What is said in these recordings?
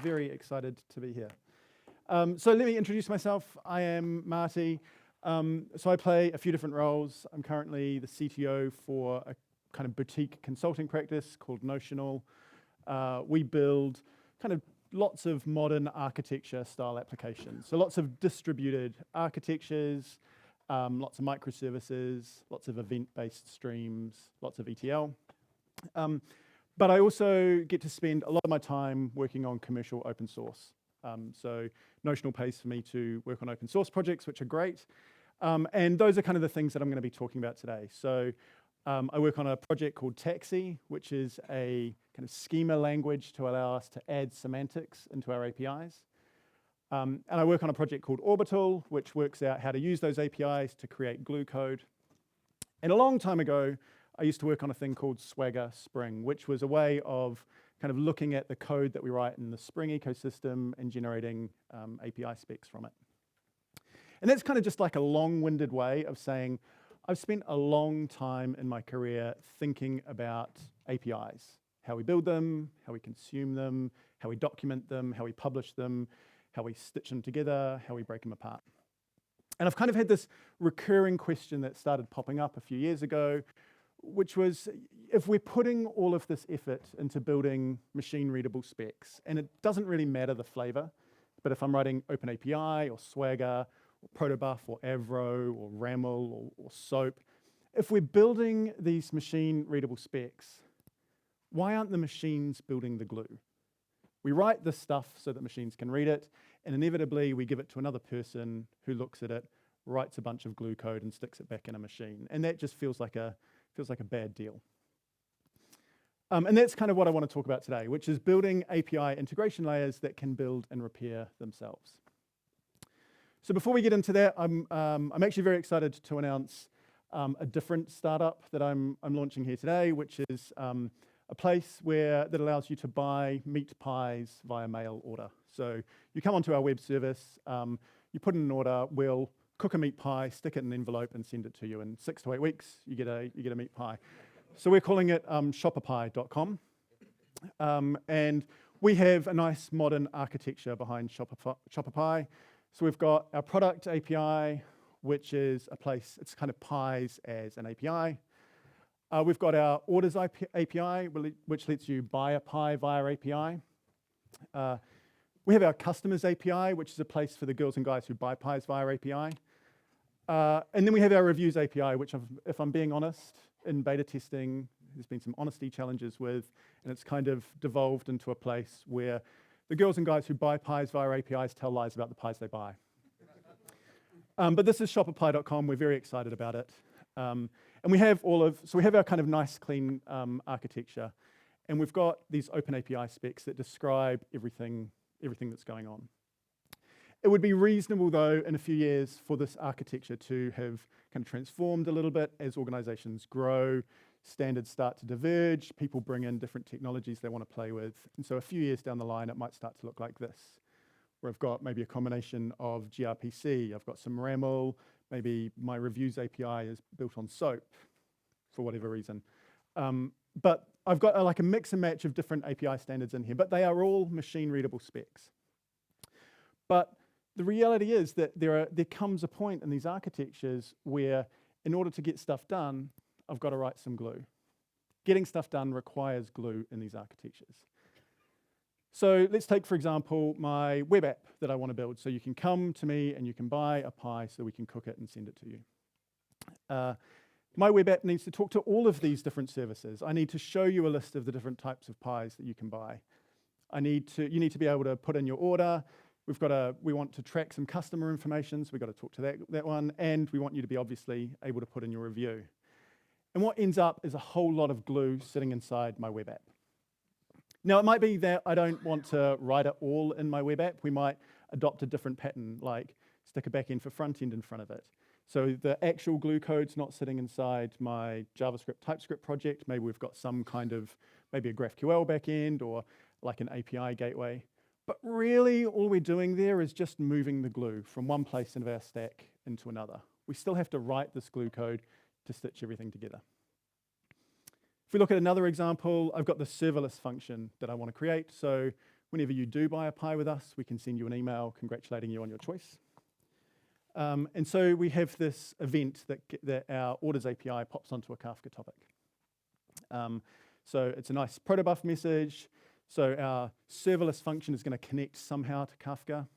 very excited to be here. So let me introduce myself. I am Marty. So I play a few different roles. I'm currently the CTO for a kind of boutique consulting practice called Notional. We build kind of lots of modern architecture style applications. So lots of distributed architectures, lots of microservices, lots of event-based streams, lots of ETL. But I also get to spend a lot of my time working on commercial open source. So Notional pays for me to work on open source projects, which are great. And those are kind of the things that I'm going to be talking about today. So I work on a project called Taxi, which is a kind of schema language to allow us to add semantics into our APIs. And I work on a project called Orbital, which works out how to use those APIs to create glue code. And a long time ago, I used to work on a thing called Swagger Spring, which was a way of kind of looking at the code that we write in the Spring ecosystem and generating API specs from it. And that's kind of just like a long-winded way of saying, I've spent a long time in my career thinking about APIs, how we build them, how we consume them, how we document them, how we publish them, how we stitch them together, how we break them apart. And I've kind of had this recurring question that started popping up a few years ago, which was, if we're putting all of this effort into building machine-readable specs, and it doesn't really matter the flavor, but if I'm writing OpenAPI or Swagger, or Protobuf, or Avro, or RAML, or SOAP, if we're building these machine-readable specs, why aren't the machines building the glue? We write this stuff so that machines can read it, and inevitably we give it to another person who looks at it, writes a bunch of glue code, and sticks it back in a machine. And that just feels like a bad deal. And that's kind of what I want to talk about today, which is building API integration layers that can build and repair themselves. So before we get into that, I'm actually very excited to announce a different startup that I'm launching here today, which is a place that allows you to buy meat pies via mail order. So you come onto our web service, you put in an order, we'll cook a meat pie, stick it in an envelope, and send it to you. In 6 to 8 weeks, you get a meat pie. So we're calling it shopperpie.com. And we have a nice modern architecture behind Shopperpie. So we've got our product API, which is a place, it's kind of pies as an API. We've got our orders API, which lets you buy a pie via API. We have our customers API, which is a place for the girls and guys who buy pies via API. And then we have our reviews API, which, if I'm being honest, in beta testing, there's been some honesty challenges with, and it's kind of devolved into a place where the girls and guys who buy pies via APIs tell lies about the pies they buy. But this is shopperpie.com. We're very excited about it. And we have we have our kind of nice, clean architecture. And we've got these OpenAPI specs that describe everything that's going on. It would be reasonable, though, in a few years for this architecture to have kind of transformed a little bit as organizations grow, standards start to diverge, people bring in different technologies they want to play with. And so a few years down the line, it might start to look like this, where I've got maybe a combination of gRPC, I've got some RAML, maybe my reviews API is built on SOAP for whatever reason. But I've got like a mix and match of different API standards in here, but they are all machine-readable specs. But the reality is that there comes a point in these architectures where, in order to get stuff done, I've got to write some glue. Getting stuff done requires glue in these architectures. So let's take, for example, my web app that I want to build. So you can come to me and you can buy a pie so we can cook it and send it to you. My web app needs to talk to all of these different services. I need to show you a list of the different types of pies that you can buy. You need to be able to put in your order. We want to track some customer information, so we've got to talk to that one, and we want you to be obviously able to put in your review. And what ends up is a whole lot of glue sitting inside my web app. Now, it might be that I don't want to write it all in my web app. We might adopt a different pattern, like stick a backend for front end in front of it. So the actual glue code's not sitting inside my JavaScript, TypeScript project. Maybe we've got some kind of, maybe a GraphQL backend or like an API gateway. But really, all we're doing there is just moving the glue from one place into our stack into another. We still have to write this glue code to stitch everything together. If we look at another example, I've got the serverless function that I want to create. So Whenever you do buy a pie with us, we can send you an email congratulating you on your choice. And so we have this event that our orders API pops onto a Kafka topic. So it's a nice protobuf message. So our serverless function is going to connect somehow to Kafka.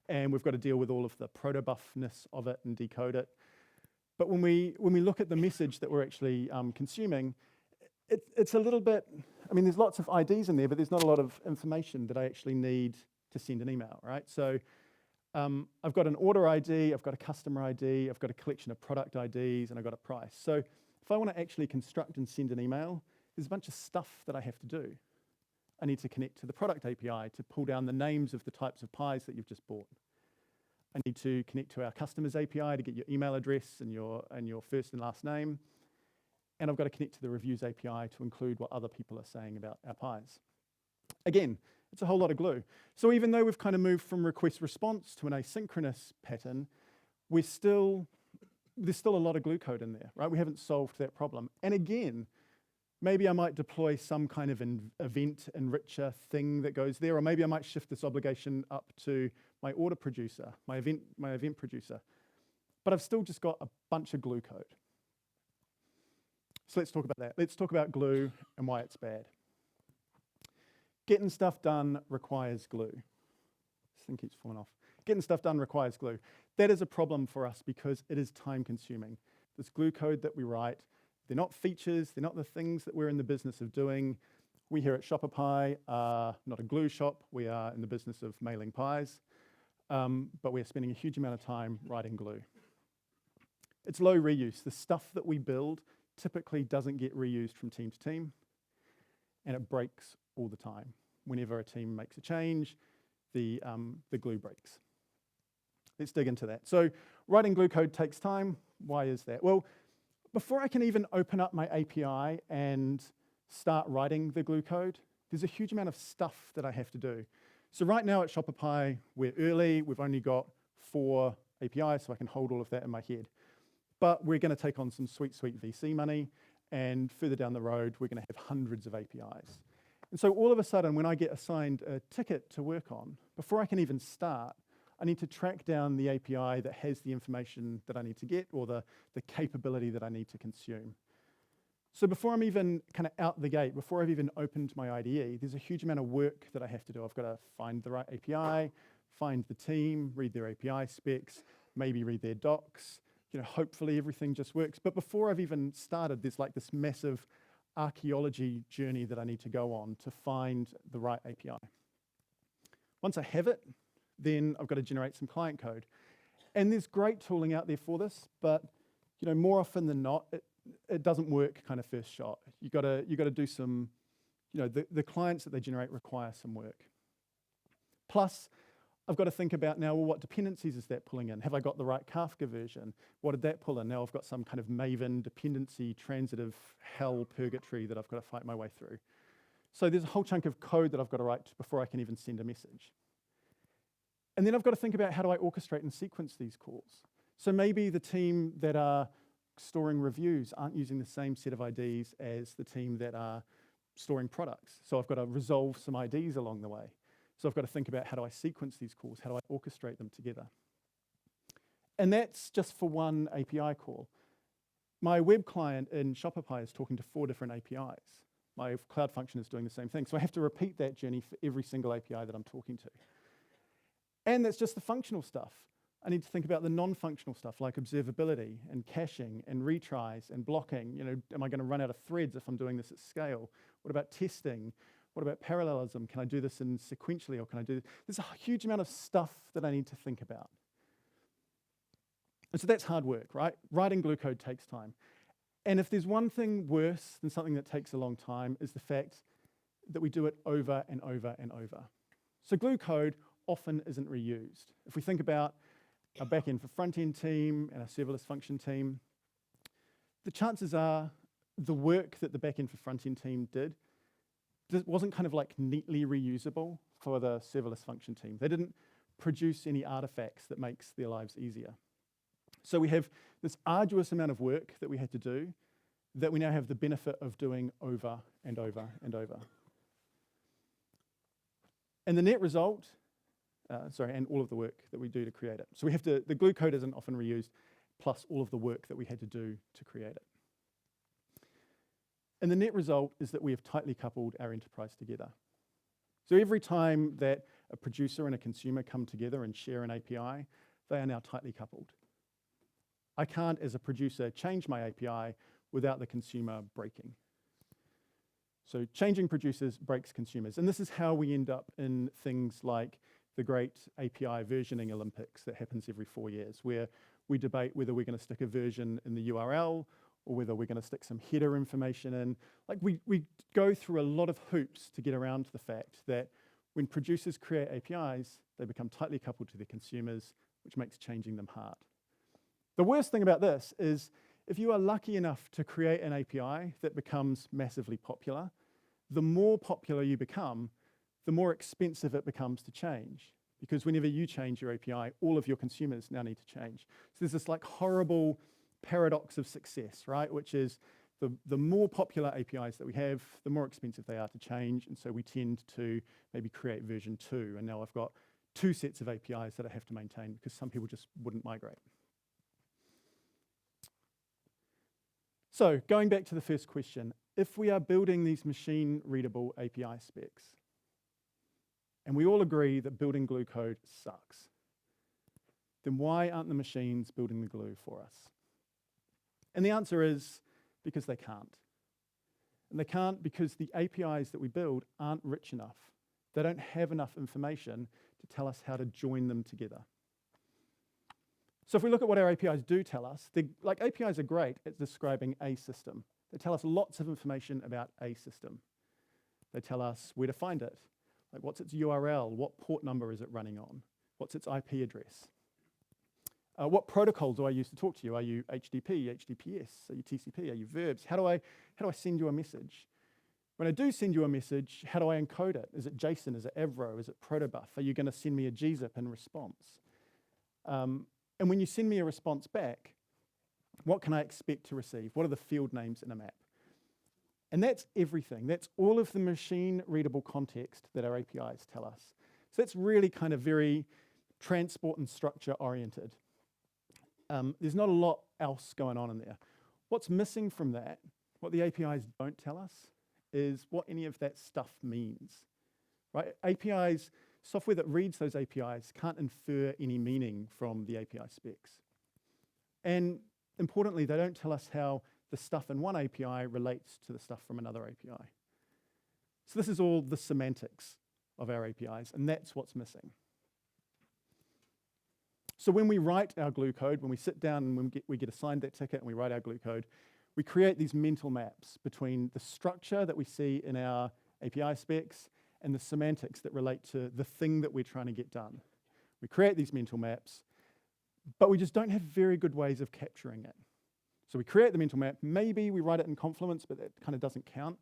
And we've got to deal with all of the protobufness of it and decode it. But when we look at the message that we're actually consuming, it's a little bit, I mean, there's lots of IDs in there, but there's not a lot of information that I actually need to send an email, right? So I've got an order ID, I've got a customer ID, I've got a collection of product IDs, and I've got a price. So if I want to actually construct and send an email, there's a bunch of stuff that I have to do. I need to connect to the product API to pull down the names of the types of pies that you've just bought. I need to connect to our customers API to get your email address and your first and last name. And I've got to connect to the reviews API to include what other people are saying about our pies. Again, it's a whole lot of glue. So even though we've kind of moved from request response to an asynchronous pattern, there's still a lot of glue code in there, right? We haven't solved that problem. And again, maybe I might deploy some kind of event enricher thing that goes there, or maybe I might shift this obligation up to my order producer, my event producer. But I've still just got a bunch of glue code. So let's talk about that. Let's talk about glue and why it's bad. Getting stuff done requires glue. This thing keeps falling off. Getting stuff done requires glue. That is a problem for us because it is time consuming. This glue code that we write, they're not features, they're not the things that we're in the business of doing. We here at Shopify are not a glue shop, we are in the business of mailing pies, but we're spending a huge amount of time writing glue. It's low reuse. The stuff that we build typically doesn't get reused from team to team, and it breaks all the time. Whenever a team makes a change, the glue breaks. Let's dig into that. So writing glue code takes time. Why is that? Well, before I can even open up my API and start writing the glue code, there's a huge amount of stuff that I have to do. So right now at Shopify, we're early. We've only got 4 APIs, so I can hold all of that in my head. But we're going to take on some sweet, sweet VC money, and further down the road, we're going to have hundreds of APIs. And so all of a sudden, when I get assigned a ticket to work on, before I can even start, I need to track down the API that has the information that I need to get, or the capability that I need to consume. So before I'm even kind of out the gate, before I've even opened my IDE, there's a huge amount of work that I have to do. I've got to find the right API, find the team, read their API specs, maybe read their docs. Hopefully everything just works. But before I've even started, there's like this massive archaeology journey that I need to go on to find the right API. Once I have it, then I've got to generate some client code. And there's great tooling out there for this, but more often than not, it doesn't work kind of first shot. You got to do some, the clients that they generate require some work. Plus, I've got to think about now, well, what dependencies is that pulling in? Have I got the right Kafka version? What did that pull in? Now I've got some kind of Maven dependency transitive hell purgatory that I've got to fight my way through. So there's a whole chunk of code that I've got to write before I can even send a message. And then I've got to think about how do I orchestrate and sequence these calls. So maybe the team that are storing reviews aren't using the same set of IDs as the team that are storing products. So I've got to resolve some IDs along the way. So I've got to think about how do I sequence these calls, how do I orchestrate them together. And that's just for one API call. My web client in Shopify is talking to 4 different APIs. My cloud function is doing the same thing. So I have to repeat that journey for every single API that I'm talking to. And that's just the functional stuff. I need to think about the non-functional stuff like observability and caching and retries and blocking. Am I going to run out of threads if I'm doing this at scale? What about testing? What about parallelism? Can I do this in sequentially, or can I do this? There's a huge amount of stuff that I need to think about. And so that's hard work, right? Writing glue code takes time. And if there's one thing worse than something that takes a long time, is the fact that we do it over and over and over. So glue code often isn't reused. If we think about our back-end for front-end team and our serverless function team, the chances are the work that the back-end for front-end team did wasn't kind of like neatly reusable for the serverless function team. They didn't produce any artifacts that makes their lives easier. So we have this arduous amount of work that we had to do that we now have the benefit of doing over and over and over. And the net result, and all of the work that we do to create it. So we have to, the glue code isn't often reused, plus all of the work that we had to do to create it. And the net result is that we have tightly coupled our enterprise together. So every time that a producer and a consumer come together and share an API, they are now tightly coupled. I can't, as a producer, change my API without the consumer breaking. So changing producers breaks consumers. And this is how we end up in things like the great API versioning Olympics that happens every 4 years, where we debate whether we're going to stick a version in the URL or whether we're going to stick some header information in. Like we go through a lot of hoops to get around to the fact that when producers create APIs, they become tightly coupled to their consumers, which makes changing them hard. The worst thing about this is if you are lucky enough to create an API that becomes massively popular, the more popular you become, the more expensive it becomes to change. Because whenever you change your API, all of your consumers now need to change. So there's this like horrible paradox of success, right? Which is the more popular APIs that we have, the more expensive they are to change. And so we tend to maybe create version 2. And now I've got 2 sets of APIs that I have to maintain because some people just wouldn't migrate. So going back to the first question, if we are building these machine-readable API specs, and we all agree that building glue code sucks, then why aren't the machines building the glue for us? And the answer is because they can't. And they can't because the APIs that we build aren't rich enough. They don't have enough information to tell us how to join them together. So if we look at what our APIs do tell us, like APIs are great at describing a system. They tell us lots of information about a system. They tell us where to find it, like what's its URL, what port number is it running on, what's its IP address. What protocol do I use to talk to you? Are you HTTP, HTTPS? Are you TCP? Are you verbs? How do I send you a message? When I do send you a message, how do I encode it? Is it JSON? Is it Avro? Is it protobuf? Are you going to send me a gzip in response? And when you send me a response back, what can I expect to receive? What are the field names in a map? And that's everything. That's all of the machine-readable context that our APIs tell us. So that's really kind of very transport and structure-oriented. There's not a lot else going on in there. What's missing from that, what the APIs don't tell us, is what any of that stuff means. Right? APIs, software that reads those APIs can't infer any meaning from the API specs. And importantly, they don't tell us how the stuff in one API relates to the stuff from another API. So this is all the semantics of our APIs, and that's what's missing. So when we write our glue code, when we sit down and when we get assigned that ticket and we write our glue code, we create these mental maps between the structure that we see in our API specs and the semantics that relate to the thing that we're trying to get done. We create these mental maps, but we just don't have very good ways of capturing it. So we create the mental map, maybe we write it in Confluence, but that kind of doesn't count.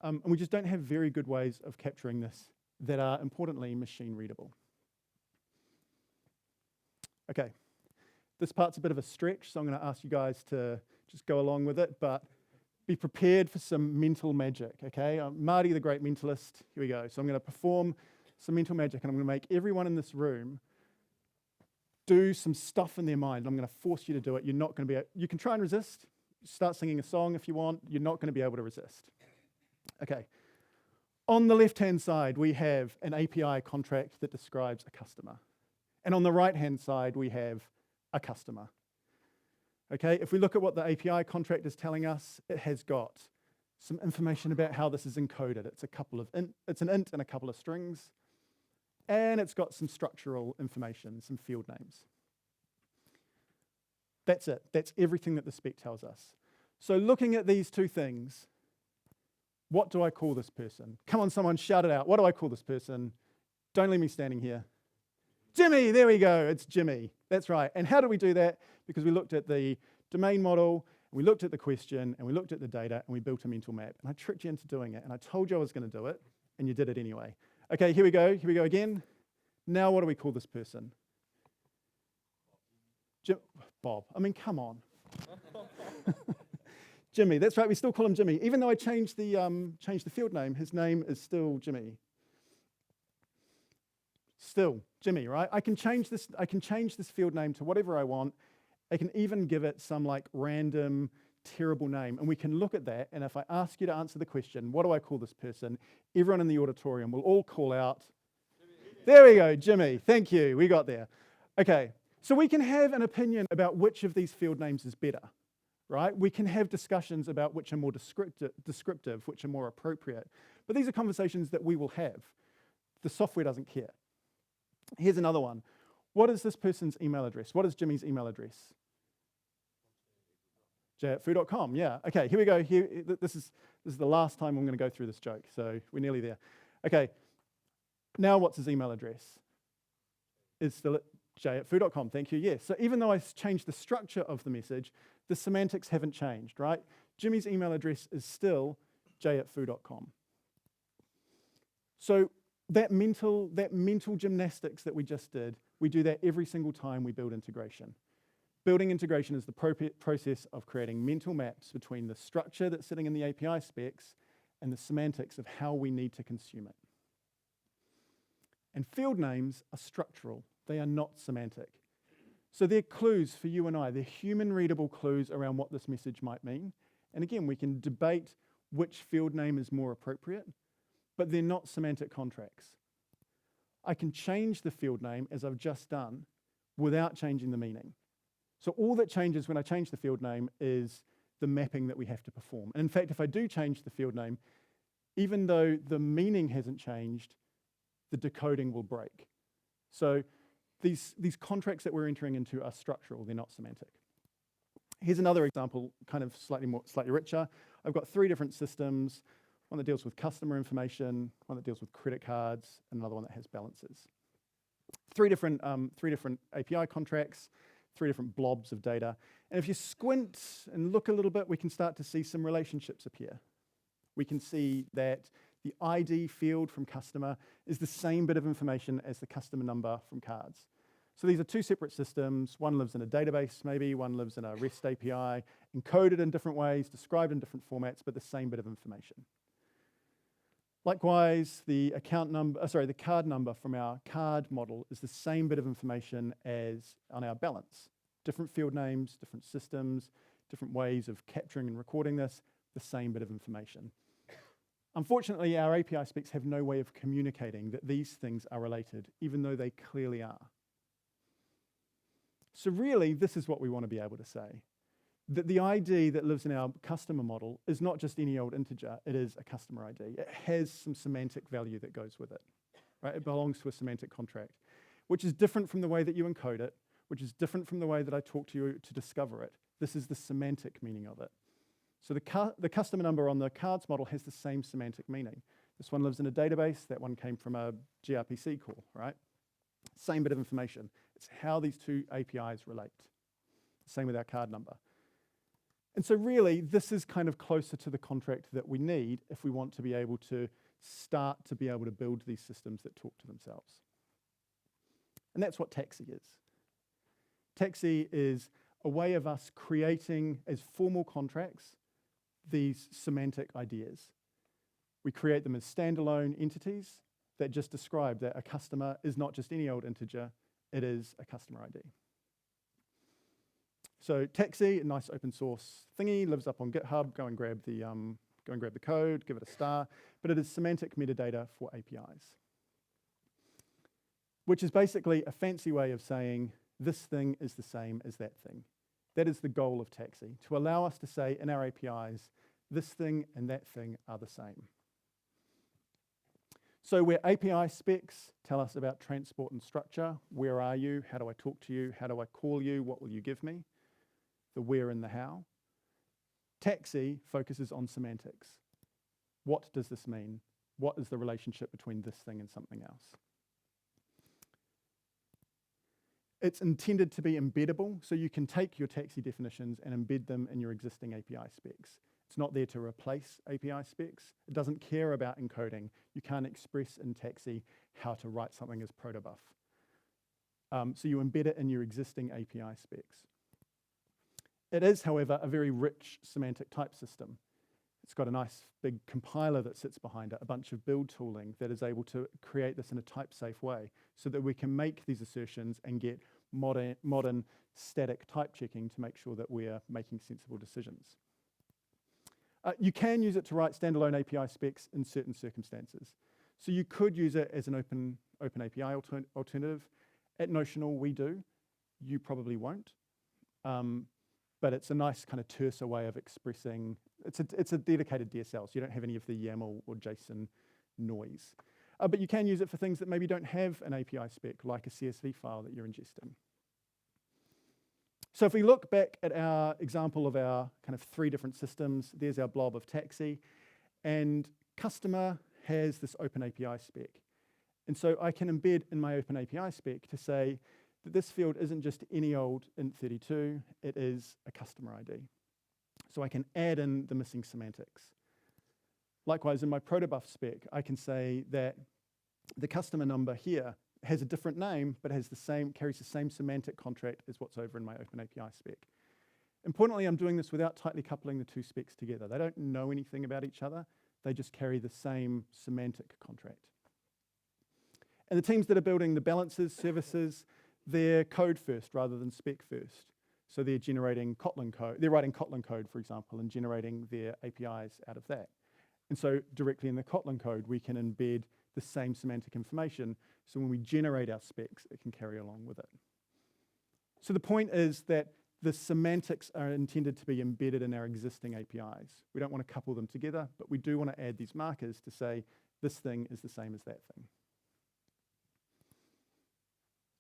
And we just don't have very good ways of capturing this that are, importantly, machine readable. Okay, this part's a bit of a stretch, so I'm going to ask you guys to just go along with it, but be prepared for some mental magic, okay? Marty, the great mentalist, here we go. So I'm going to perform some mental magic, and I'm going to make everyone in this room do some stuff in their mind. I'm going to force you to do it. You're not going to be, you can try and resist. Start singing a song if you want. You're not going to be able to resist. Okay. On the left-hand side, we have an API contract that describes a customer. And on the right-hand side, we have a customer. Okay, if we look at what the API contract is telling us, it has got some information about how this is encoded. It's an int and a couple of strings. And it's got some structural information, some field names. That's it. That's everything that the spec tells us. So looking at these two things, what do I call this person? Come on, someone, shout it out. What do I call this person? Don't leave me standing here. Jimmy, there we go. It's Jimmy. That's right. And how do we do that? Because we looked at the domain model, and we looked at the question, and we looked at the data, and we built a mental map. And I tricked you into doing it, and I told you I was going to do it, and you did it anyway. Okay, here we go. Here we go again. Now what do we call this person? Bob. I mean, come on. Jimmy. That's right. We still call him Jimmy. Even though I changed the field name, his name is still Jimmy. Still, Jimmy, right? I can change this field name to whatever I want. I can even give it some like random, terrible name. And we can look at that, and if I ask you to answer the question, what do I call this person? Everyone in the auditorium will all call out, Jimmy. There we go, Jimmy. Thank you, we got there. Okay, so we can have an opinion about which of these field names is better, right? We can have discussions about which are more descriptive, which are more appropriate. But these are conversations that we will have. The software doesn't care. Here's another one. What is this person's email address? What is Jimmy's email address? j@foo.com, yeah. Okay, here we go. This is the last time I'm going to go through this joke, so we're nearly there. Okay, now what's his email address? It's still at j@foo.com, thank you, yes. So even though I changed the structure of the message, the semantics haven't changed, right? Jimmy's email address is still j@foo.com. So that mental gymnastics that we just did, we do that every single time we build integration. Building integration is the process of creating mental maps between the structure that's sitting in the API specs and the semantics of how we need to consume it. And field names are structural. They are not semantic. So they're clues for you and I. They're human-readable clues around what this message might mean. And again, we can debate which field name is more appropriate, but they're not semantic contracts. I can change the field name, as I've just done, without changing the meaning. So all that changes when I change the field name is the mapping that we have to perform. And in fact, if I do change the field name, even though the meaning hasn't changed, the decoding will break. So these contracts that we're entering into are structural, they're not semantic. Here's another example, kind of slightly richer. I've got 3 different systems, one that deals with customer information, one that deals with credit cards, and another one that has balances. 3 different API contracts, 3 different blobs of data. And if you squint and look a little bit, we can start to see some relationships appear. We can see that the ID field from customer is the same bit of information as the customer number from cards. So these are 2 separate systems. One lives in a database, maybe. One lives in a REST API, encoded in different ways, described in different formats, but the same bit of information. Likewise, the card number from our card model is the same bit of information as on our balance. Different field names, different systems, different ways of capturing and recording this, the same bit of information. Unfortunately, our API specs have no way of communicating that these things are related, even though they clearly are. So really, this is what we want to be able to say. That the ID that lives in our customer model is not just any old integer, it is a customer ID. It has some semantic value that goes with it, right? It belongs to a semantic contract, which is different from the way that you encode it, which is different from the way that I talk to you to discover it. This is the semantic meaning of it. So the customer number on the cards model has the same semantic meaning. This one lives in a database, that one came from a gRPC call, right? Same bit of information. It's how these 2 APIs relate. Same with our card number. And so really, this is kind of closer to the contract that we need if we want to be able to start to be able to build these systems that talk to themselves. And that's what Taxi is. Taxi is a way of us creating, as formal contracts, these semantic ideas. We create them as standalone entities that just describe that a customer is not just any old integer, it is a customer ID. So Taxi, a nice open source thingy, lives up on GitHub. Go and grab the code, give it a star. But it is semantic metadata for APIs, which is basically a fancy way of saying this thing is the same as that thing. That is the goal of Taxi, to allow us to say in our APIs, this thing and that thing are the same. So where API specs tell us about transport and structure, where are you, how do I talk to you, how do I call you, what will you give me, the where and the how. Taxi focuses on semantics. What does this mean? What is the relationship between this thing and something else? It's intended to be embeddable, so you can take your Taxi definitions and embed them in your existing API specs. It's not there to replace API specs. It doesn't care about encoding. You can't express in Taxi how to write something as protobuf. So you embed it in your existing API specs. It is, however, a very rich semantic type system. It's got a nice big compiler that sits behind it, a bunch of build tooling that is able to create this in a type-safe way so that we can make these assertions and get modern static type checking to make sure that we are making sensible decisions. You can use it to write standalone API specs in certain circumstances. So you could use it as an OpenAPI alternative. At Notional, we do. You probably won't. But it's a nice kind of terse way of expressing. It's a dedicated DSL, so you don't have any of the YAML or JSON noise. But you can use it for things that maybe don't have an API spec, like a CSV file that you're ingesting. So if we look back at our example of our kind of 3 different systems, there's our blob of taxi, and customer has this OpenAPI spec. And so I can embed in my OpenAPI spec to say that this field isn't just any old int32, it is a customer ID. So I can add in the missing semantics. Likewise, in my protobuf spec, I can say that the customer number here has a different name, but carries the same semantic contract as what's over in my OpenAPI spec. Importantly, I'm doing this without tightly coupling the 2 specs together. They don't know anything about each other. They just carry the same semantic contract. And the teams that are building the balances, services, they're code first rather than spec first. So they're generating Kotlin code. They're writing Kotlin code, for example, and generating their APIs out of that. And so directly in the Kotlin code, we can embed the same semantic information. So when we generate our specs, it can carry along with it. So the point is that the semantics are intended to be embedded in our existing APIs. We don't want to couple them together, but we do want to add these markers to say this thing is the same as that thing.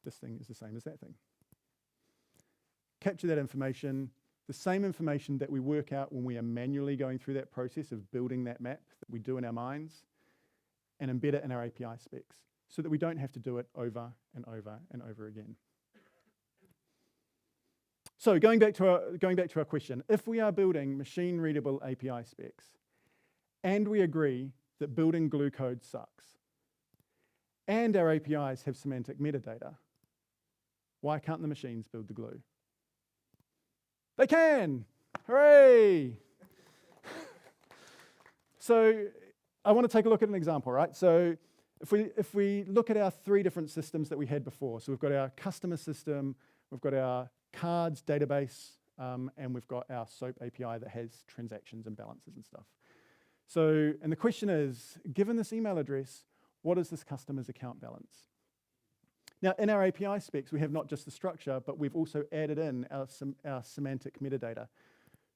This thing is the same as that thing. Capture that information, the same information that we work out when we are manually going through that process of building that map that we do in our minds, and embed it in our API specs so that we don't have to do it over and over and over again. So going back to our question, if we are building machine-readable API specs and we agree that building glue code sucks and our APIs have semantic metadata, why can't the machines build the glue? They can! Hooray! So I want to take a look at an example, right? So if we look at our 3 different systems that we had before, so we've got our customer system, we've got our cards database, and we've got our SOAP API that has transactions and balances and stuff. So, and the question is, given this email address, what is this customer's account balance? Now, in our API specs, we have not just the structure, but we've also added in our semantic metadata.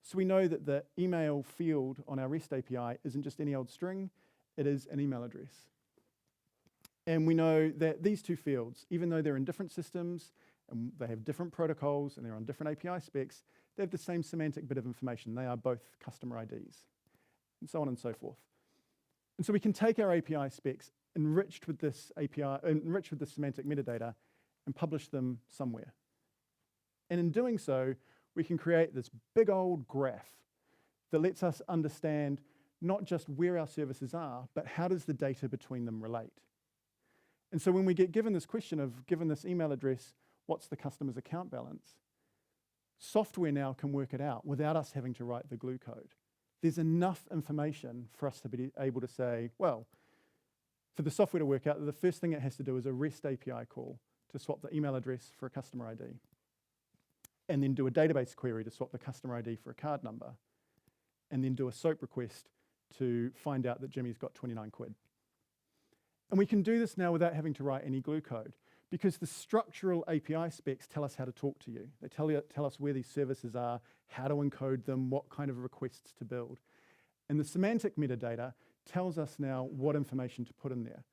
So we know that the email field on our REST API isn't just any old string, it is an email address. And we know that these 2 fields, even though they're in different systems, and they have different protocols, and they're on different API specs, they have the same semantic bit of information. They are both customer IDs, and so on and so forth. And so we can take our API specs enriched with this semantic metadata and publish them somewhere. And in doing so, we can create this big old graph that lets us understand not just where our services are, but how does the data between them relate. And so when we get given this question of, given this email address, what's the customer's account balance? Software now can work it out without us having to write the glue code. There's enough information for us to be able to say, well, for the software to work out, the first thing it has to do is a REST API call to swap the email address for a customer ID, and then do a database query to swap the customer ID for a card number, and then do a SOAP request to find out that Jimmy's got 29 quid. And we can do this now without having to write any glue code, because the structural API specs tell us how to talk to you. They tell us where these services are, how to encode them, what kind of requests to build. And the semantic metadata tells us now what information to put in there.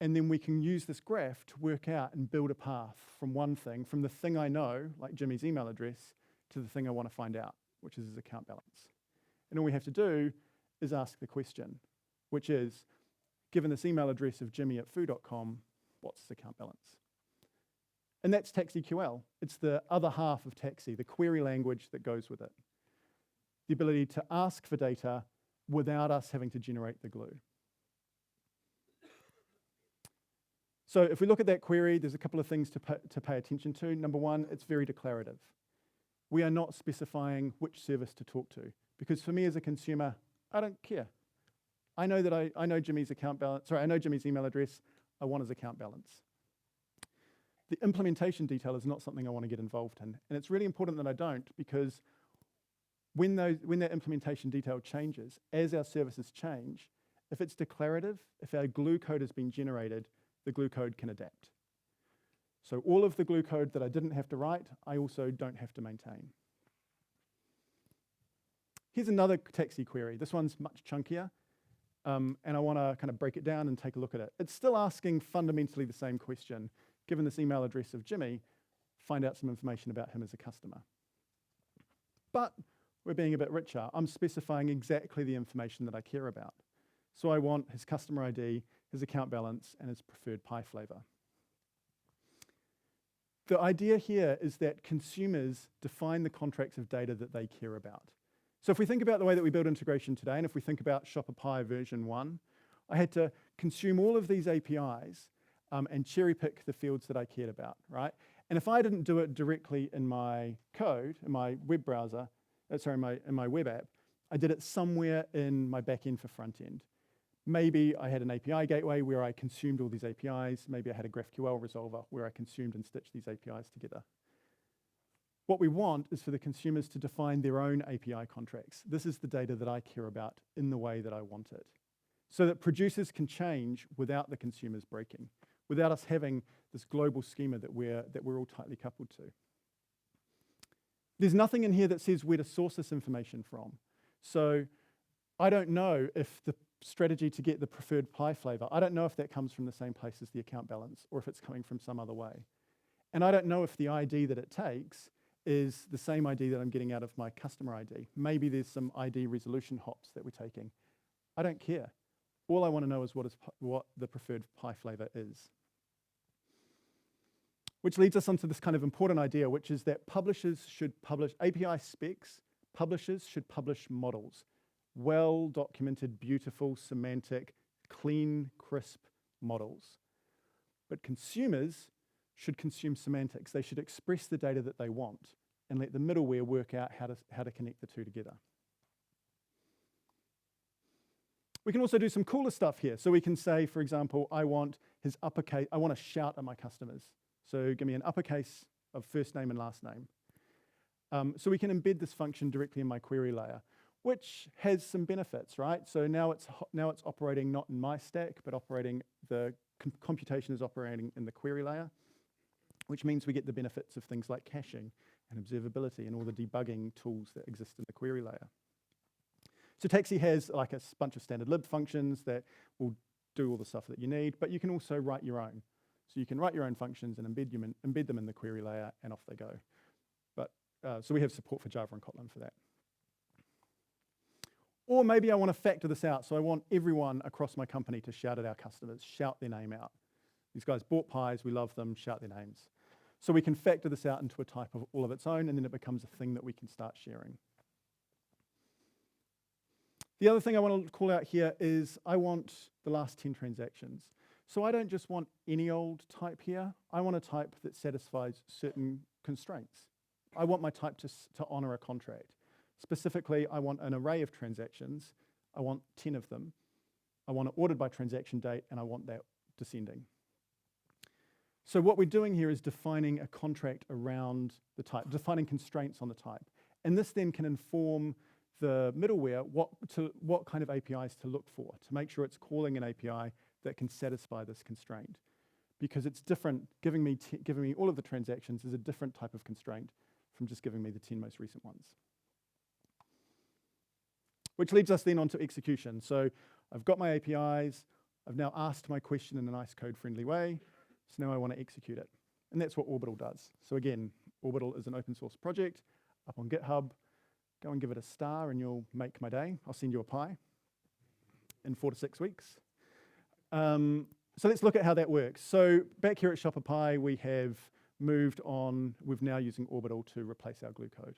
And then we can use this graph to work out and build a path from one thing, from the thing I know, like Jimmy's email address, to the thing I want to find out, which is his account balance. And all we have to do is ask the question, which is, given this email address of jimmy@foo.com, what's his account balance? And that's TaxiQL. It's the other half of Taxi, the query language that goes with it. The ability to ask for data without us having to generate the glue. So if we look at that query, there's a couple of things to pay attention to. Number one, it's very declarative. We are not specifying which service to talk to, because for me as a consumer, I don't care. I know that I know Jimmy's account balance. Sorry, I know Jimmy's email address. I want his account balance. The implementation detail is not something I want to get involved in. And it's really important that I don't, because when that implementation detail changes, as our services change, if it's declarative, if our glue code has been generated, the glue code can adapt. So all of the glue code that I didn't have to write, I also don't have to maintain. Here's another taxi query. This one's much chunkier, and I want to kind of break it down and take a look at it. It's still asking fundamentally the same question. Given this email address of Jimmy, find out some information about him as a customer. But we're being a bit richer. I'm specifying exactly the information that I care about. So I want his customer ID, his account balance, and his preferred pie flavor. The idea here is that consumers define the contracts of data that they care about. So if we think about the way that we build integration today, and if we think about Shopper Pie version 1, I had to consume all of these APIs and cherry pick the fields that I cared about, right? And if I didn't do it directly in my code, in my web browser, in my web app, I did it somewhere in my back end for front end. Maybe I had an API gateway where I consumed all these APIs. Maybe I had a GraphQL resolver where I consumed and stitched these APIs together. What we want is for the consumers to define their own API contracts. This is the data that I care about in the way that I want it, so that producers can change without the consumers breaking, without us having this global schema that we're all tightly coupled to. There's nothing in here that says where to source this information from. So I don't know if the strategy to get the preferred pie flavor, I don't know if that comes from the same place as the account balance or if it's coming from some other way. And I don't know if the ID that it takes is the same ID that I'm getting out of my customer ID. Maybe there's some ID resolution hops that we're taking. I don't care. All I want to know is what the preferred pie flavor is. Which leads us onto this kind of important idea, which is that publishers should publish API specs, publishers should publish models. Well-documented, beautiful, semantic, clean, crisp models. But consumers should consume semantics. They should express the data that they want and let the middleware work out how to connect the two together. We can also do some cooler stuff here. So we can say, for example, I want to shout at my customers. So give me an uppercase of first name and last name. So we can embed this function directly in my query layer, which has some benefits, right? So now it's operating not in my stack, but the computation is operating in the query layer, which means we get the benefits of things like caching and observability and all the debugging tools that exist in the query layer. So Taxi has like a bunch of standard lib functions that will do all the stuff that you need, but you can also write your own. So you can write your own functions and embed them in the query layer, and off they go. But so we have support for Java and Kotlin for that. Or maybe I want to factor this out. So I want everyone across my company to shout at our customers, shout their name out. These guys bought pies, we love them, shout their names. So we can factor this out into a type of all of its own, and then it becomes a thing that we can start sharing. The other thing I want to call out here is I want the last 10 transactions. So I don't just want any old type here. I want a type that satisfies certain constraints. I want my type to honor a contract. Specifically, I want an array of transactions. I want 10 of them. I want it ordered by transaction date, and I want that descending. So what we're doing here is defining a contract around the type, defining constraints on the type. And this then can inform the middleware what kind of APIs to look for, to make sure it's calling an API that can satisfy this constraint. Because it's different, giving me all of the transactions is a different type of constraint from just giving me the 10 most recent ones. Which leads us then onto execution. So I've got my APIs, I've now asked my question in a nice code-friendly way, so now I want to execute it. And that's what Orbital does. So again, Orbital is an open source project up on GitHub. Go and give it a star and you'll make my day. I'll send you a pie in 4 to 6 weeks. So let's look at how that works. So back here at Shopper Pie, we have moved on. We're now using Orbital to replace our glue code.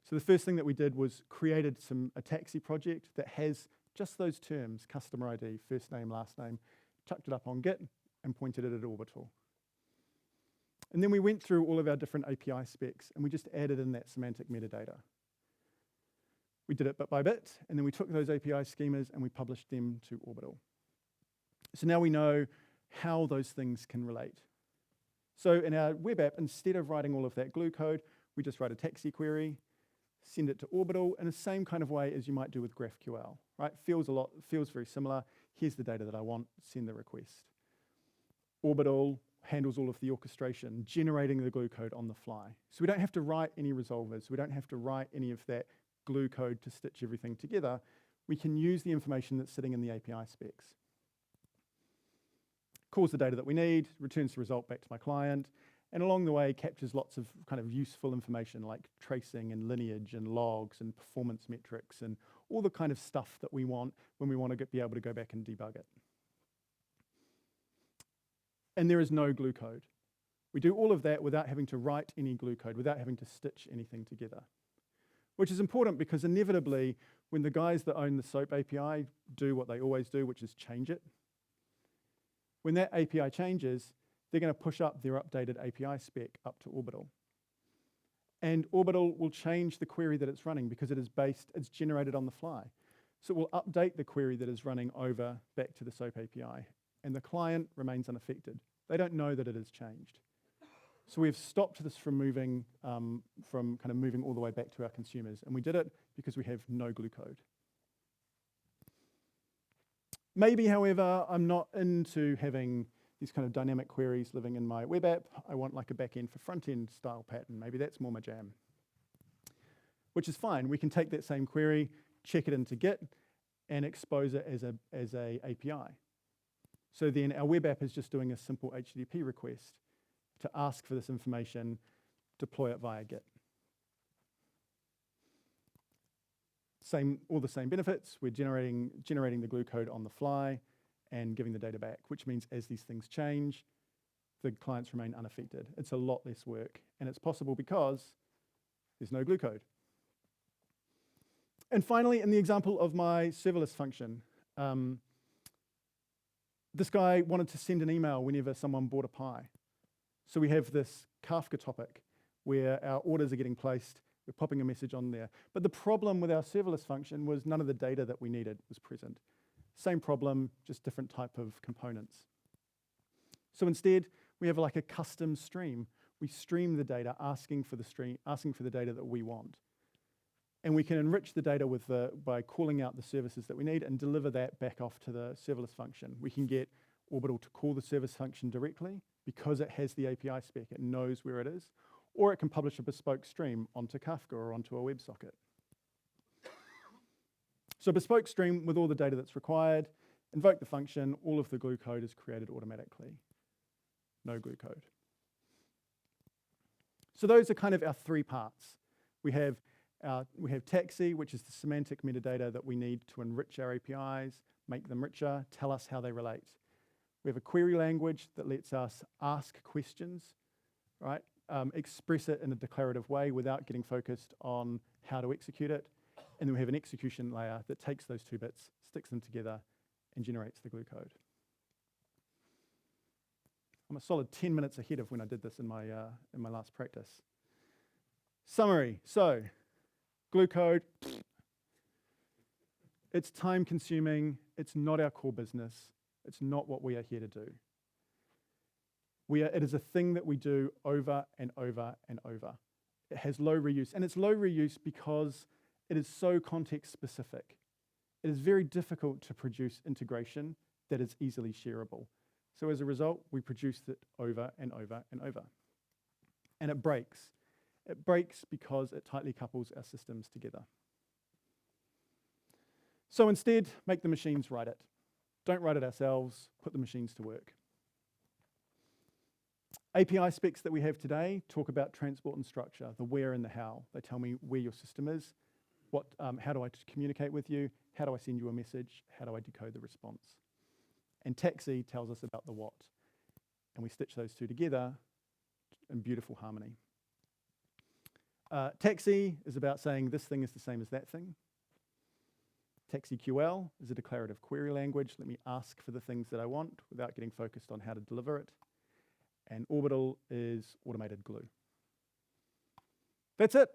So the first thing that we did was created a taxi project that has just those terms, customer ID, first name, last name, chucked it up on Git and pointed it at Orbital. And then we went through all of our different API specs and we just added in that semantic metadata. We did it bit by bit, and then we took those API schemas and we published them to Orbital. So now we know how those things can relate. So in our web app, instead of writing all of that glue code, we just write a taxi query, send it to Orbital in the same kind of way as you might do with GraphQL, right? Feels very similar. Here's the data that I want, send the request. Orbital handles all of the orchestration, generating the glue code on the fly. So we don't have to write any resolvers. We don't have to write any of that glue code to stitch everything together. We can use the information that's sitting in the API specs. Calls the data that we need, returns the result back to my client, and along the way captures lots of kind of useful information like tracing and lineage and logs and performance metrics and all the kind of stuff that we want when we want to be able to go back and debug it. And there is no glue code. We do all of that without having to write any glue code, without having to stitch anything together. Which is important because inevitably, when the guys that own the SOAP API do what they always do, which is change it, when that API changes, they're going to push up their updated API spec up to Orbital. And Orbital will change the query that it's running because it's generated on the fly. So it will update the query that is running over back to the SOAP API. And the client remains unaffected. They don't know that it has changed. So we've stopped this from moving all the way back to our consumers. And we did it because we have no glue code. Maybe, however, I'm not into having these kind of dynamic queries living in my web app. I want like a back-end for front-end style pattern. Maybe that's more my jam. Which is fine. We can take that same query, check it into Git, and expose it as a API. So then our web app is just doing a simple HTTP request to ask for this information, deploy it via Git. All the same benefits. We're generating the glue code on the fly and giving the data back, which means as these things change, the clients remain unaffected. It's a lot less work, and it's possible because there's no glue code. And finally, in the example of my serverless function, this guy wanted to send an email whenever someone bought a pie. So we have this Kafka topic where our orders are getting placed, we're popping a message on there. But the problem with our serverless function was none of the data that we needed was present. Same problem, just different type of components. So instead, we have like a custom stream. We stream the data, asking for the data that we want. And we can enrich the data by calling out the services that we need and deliver that back off to the serverless function. We can get Orbital to call the service function directly because it has the API spec, it knows where it is, or it can publish a bespoke stream onto Kafka or onto a WebSocket. So bespoke stream with all the data that's required, invoke the function, all of the glue code is created automatically. No glue code. So those are kind of our three parts. We have Taxi, which is the semantic metadata that we need to enrich our APIs, make them richer, tell us how they relate. We have a query language that lets us ask questions, right? Express it in a declarative way without getting focused on how to execute it. And then we have an execution layer that takes those two bits, sticks them together, and generates the glue code. I'm a solid 10 minutes ahead of when I did this in my last practice. Summary. So, glue code, it's time consuming, it's not our core business, it's not what we are here to do. It is a thing that we do over and over and over. It has low reuse, and it's low reuse because it is so context specific. It is very difficult to produce integration that is easily shareable. So as a result, we produce it over and over and over. And it breaks. It breaks because it tightly couples our systems together. So instead, make the machines write it. Don't write it ourselves, put the machines to work. API specs that we have today talk about transport and structure, the where and the how. They tell me where your system is, how do I communicate with you, how do I send you a message, how do I decode the response. And Taxi tells us about the what. And we stitch those two together in beautiful harmony. Taxi is about saying this thing is the same as that thing. TaxiQL is a declarative query language. Let me ask for the things that I want without getting focused on how to deliver it. And Orbital is automated glue. That's it.